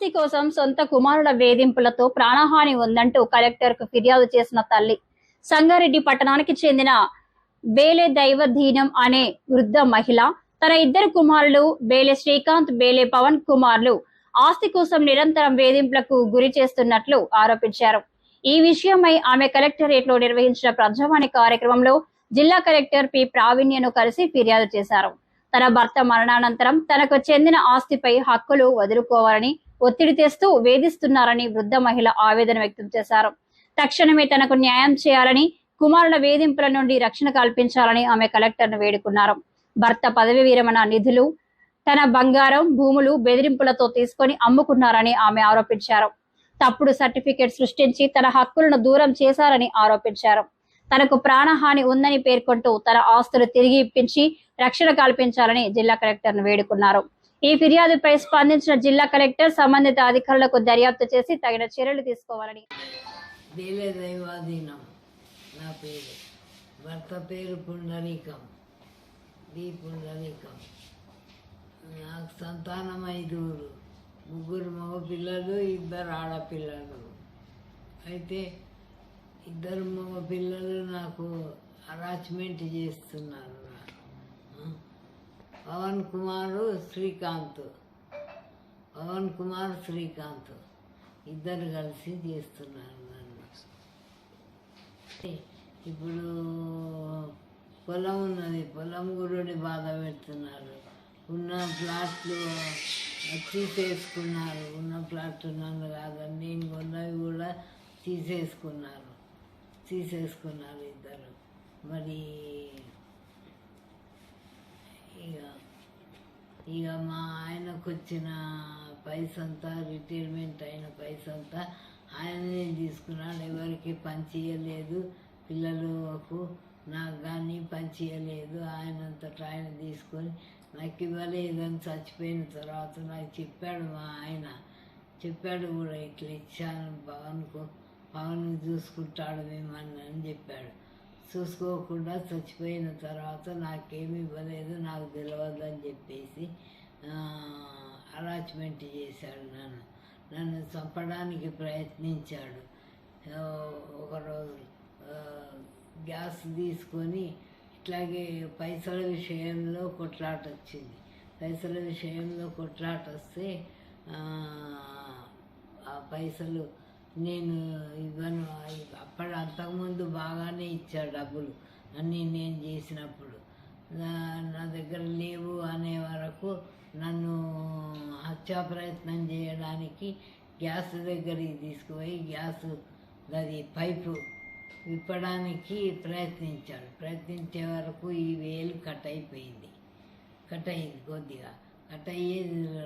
ఆస్తి కోసం సొంత కుమారుల వేధింపులతో ప్రాణహాని ఉందంటూ కలెక్టర్కు ఫిర్యాదు చేసిన తల్లి. సంగారెడ్డి పట్టణానికి చెందిన బేలే దైవధీనం అనే వృద్ధ మహిళ తన ఇద్దరు కుమారులు బేలే శ్రీకాంత్, బేలే పవన్ కుమార్లు ఆస్తి కోసం నిరంతరం వేధింపులకు గురి చేస్తున్నట్లు ఆరోపించారు. ఈ విషయమై ఆమె కలెక్టరేట్ లో నిర్వహించిన ప్రజావాణి కార్యక్రమంలో జిల్లా కలెక్టర్ పి ప్రావీణ్యను కలిసి ఫిర్యాదు చేశారు. తన భర్త మరణానంతరం తనకు చెందిన ఆస్తిపై హక్కులు వదులుకోవాలని ఒత్తిడి తెస్తూ వేధిస్తున్నారని వృద్ధ మహిళ ఆవేదన వ్యక్తం చేశారు. తక్షణమే తనకు న్యాయం చేయాలని, కుమారుల వేధింపుల నుండి రక్షణ కల్పించాలని ఆమె కలెక్టర్ను వేడుకున్నారు. భర్త పదవి విరమణ నిధులు, తన బంగారం, భూములు బెదిరింపులతో తీసుకొని అమ్ముకున్నారని ఆమె ఆరోపించారు. తప్పుడు సర్టిఫికెట్ సృష్టించి తన హక్కులను దూరం చేశారని ఆరోపించారు. తనకు ప్రాణహాని ఉందని పేర్కొంటూ తన ఆస్తులు తిరిగి ఇప్పించి రక్షణ కల్పించాలని జిల్లా కలెక్టర్ను వేడుకున్నారు. ఈ ఫిర్యాదుపై స్పందించిన జిల్లా కలెక్టర్ సంబంధిత అధికారులకు దర్యాప్తు చేసి తగిన చర్యలు తీసుకోవాలని. బేలే దైవాధీనం నా పేరు. భర్త పేరు పుండరీకం, బి పుండరీకం. నాకు సంతానం 5, 3 మగ పిల్లలు, 2 ఆడపిల్లలు. అయితే 2 మగ పిల్లలు నాకు అరాచ్మెంట్ చేస్తున్నారు. పవన్ కుమార్, శ్రీకాంత్, ఇద్దరు కలిసి చేస్తున్నారు నన్ను. ఇప్పుడు పొలం ఉన్నది, పొలం గురుని బాధ పెడుతున్నారు. ఉన్న ప్లాట్లు తీసేసుకున్నారు. ఉన్న ప్లాట్లు నన్ను కాదని నేను కొన్నవి కూడా తీసేసుకున్నారు ఇద్దరు. మరి ఇక మా ఆయనకు వచ్చిన పైసంతా, రిటైర్మెంట్ అయిన పైసంతా ఆయననే తీసుకున్నాడు. ఎవరికి పంచియలేదు, పిల్లలకు నాకు కానీ పంచియలేదు. ఆయనంతటా ఆయన తీసుకొని నాకు ఇవ్వలేదని చచ్చిపోయిన తర్వాత నాకు చెప్పాడు. మా ఆయన చెప్పాడు కూడా, ఇట్లా ఇచ్చాను పవన్ చూసుకుంటాడు మిమ్మల్ని అని చెప్పాడు. చూసుకోకుండా చచ్చిపోయిన తర్వాత నాకేమి ఇవ్వలేదు, నాకు తెలియదని చెప్పేసి అరాచ్మెంట్ చేశాడు. నన్ను చంపడానికి ప్రయత్నించాడు. ఒకరోజు గ్యాస్ తీసుకొని ఇట్లాగే పైసల విషయంలో కొట్లాట వచ్చింది. వస్తే ఆ పైసలు నేను ఇవ్వను. అంతకుముందు బాగానే ఇచ్చాడు డబ్బులు అన్నీ నేను చేసినప్పుడు. నా దగ్గర లేవు అనే వరకు నన్ను హత్యా ప్రయత్నం చేయడానికి గ్యాస్ దగ్గరికి తీసుకుపోయి గ్యాస్ అది పైపు విప్పడానికి ప్రయత్నించే వరకు ఈ వేలు కట్ అయింది కొద్దిగా. కట్ అయ్యి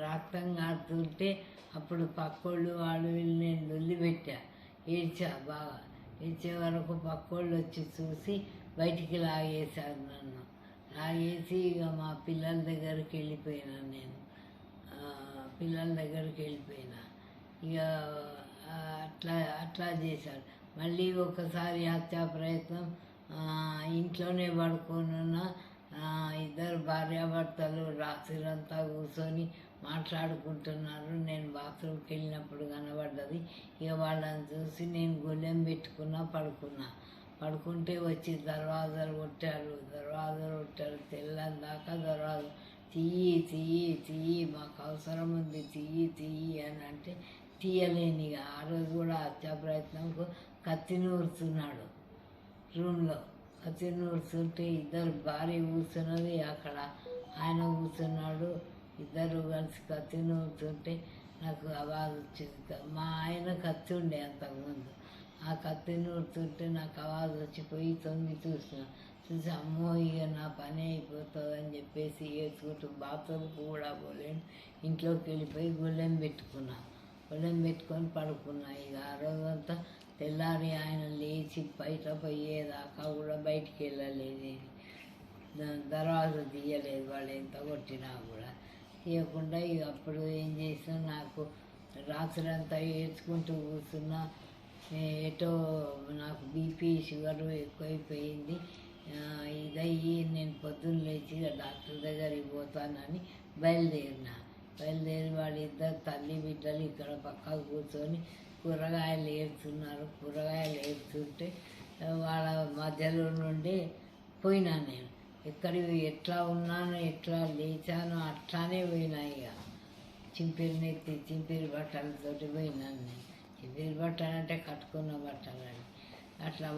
రక్తం కారుతుంటే అప్పుడు పక్కోళ్ళు వాళ్ళు వీళ్ళు నేను లొల్లి పెట్టా, ఏడ్చా బాగా. ఏడ్చే వరకు పక్కోళ్ళు వచ్చి చూసి బయటికి లాగేశారు నన్ను. లాగేసి ఇక మా పిల్లల దగ్గరికి వెళ్ళిపోయినా నేను. ఇక అట్లా చేశారు. మళ్ళీ ఒకసారి హత్యా ప్రయత్నం. ఇంట్లోనే పడుకోనున్న 2 భార్యాభర్తలు రాత్రిరంతా కూర్చొని మాట్లాడుకుంటున్నారు. నేను బాత్రూమ్కి వెళ్ళినప్పుడు కనబడ్డది. ఇక వాళ్ళని చూసి నేను గొల్లెం పడుకుంటే వచ్చి దర్వాజాలు కొట్టారు. తెల్లని దాకా దర్వాజా తీయి మాకు అవసరం ఉంది, తీయి అని అంటే తీయలేని. ఆ రోజు కూడా హత్యా ప్రయత్నంకు కత్తి నూరుతున్నాడు. రూమ్లో కత్తి నూరుతుంటే 2 భార్య కూర్చున్నది, అక్కడ ఆయన కూర్చున్నాడు. 2 కలిసి కత్తి నూరుతుంటే నాకు ఆవాజ్ వచ్చింది. మా ఆయన కత్తి ఉండే అంతకుముందు. ఆ కత్తి నూరుతుంటే నాకు ఆవాజ్ వచ్చిపోయి తొంగి చూసి అమ్మో ఇక నా పని అయిపోతుంది అని చెప్పేసి వేసుకుంటూ బాత్రూమ్కి కూడా పోలేను. ఇంట్లోకి వెళ్ళిపోయి గొల్లెం పెట్టుకొని పడుకున్నా. ఇక ఆ రోజంతా తెల్లారి ఆయన లేచి బయట పోయేదాకా కూడా బయటికి వెళ్ళలేదు. దర్వాజా తీయలేదు, వాళ్ళు ఎంత కొట్టినా కూడా తీయకుండా. ఇక అప్పుడు ఏం చేసినా నాకు రాత్రి అంతా ఏడ్చుకుంటూ కూర్చున్నా. ఎటో నాకు బీపీ, షుగర్ ఎక్కువైపోయింది. ఇదయ్యి నేను పొద్దున్న లేచి డాక్టర్ దగ్గరికి పోతానని బయలుదేరిన. బయలుదేరి వాళ్ళిద్దరు తల్లి బిడ్డలు ఇక్కడ పక్కకు కూర్చొని కూరగాయలు ఏరుతున్నారు. కూరగాయలు ఏరుతుంటే వాళ్ళ మధ్యలో నుండి పోయినా నేను. ఎక్కడివి ఎట్లా ఉన్నాను, ఎట్లా లేచాను అట్లానే పోయినా. ఇక చింపిరి బట్టలతోటి పోయినాను నేను. చింపిరి బట్టలు అంటే కట్టుకున్న బట్టలు అని. అట్లా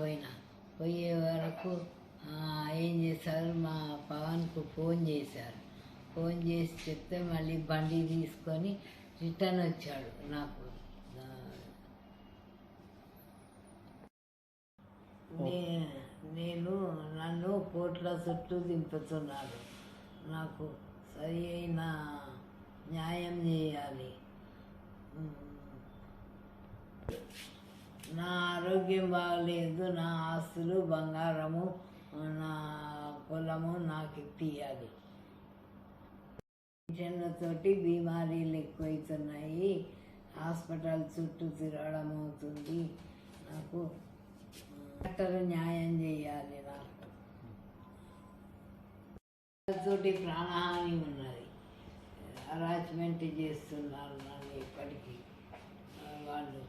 పోయే వరకు ఏం చేశారు, మా పవన్కు ఫోన్ చేశారు. ఫోన్ చేసి చెప్తే మళ్ళీ బండి తీసుకొని రిటర్న్ వచ్చాడు. నన్ను కోట్ల చుట్టూ దింపుతున్నాడు. నాకు సరి అయిన న్యాయం చేయాలి. నా ఆరోగ్యం బాగలేదు, నా ఆస్తులు బంగారము నా పొలము నాకు ఇప్పియాలి. టెన్షన్లతోటి బీమారీలు ఎక్కువవుతున్నాయి. హాస్పిటల్ చుట్టూ తిరగడం అవుతుంది. నాకు డాక్టర్ న్యాయం చేయాలి. నాకు తోటి ప్రాణహాని ఉన్నది. హరాస్మెంట్ చేస్తున్నారు నన్ను ఇప్పటికీ. వాళ్ళు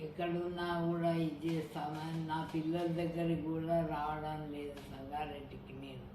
ఎక్కడున్నా కూడా ఇది చేస్తామని నా పిల్లల దగ్గరికి కూడా రావడం లేదు సంగారెడ్డికి నేను.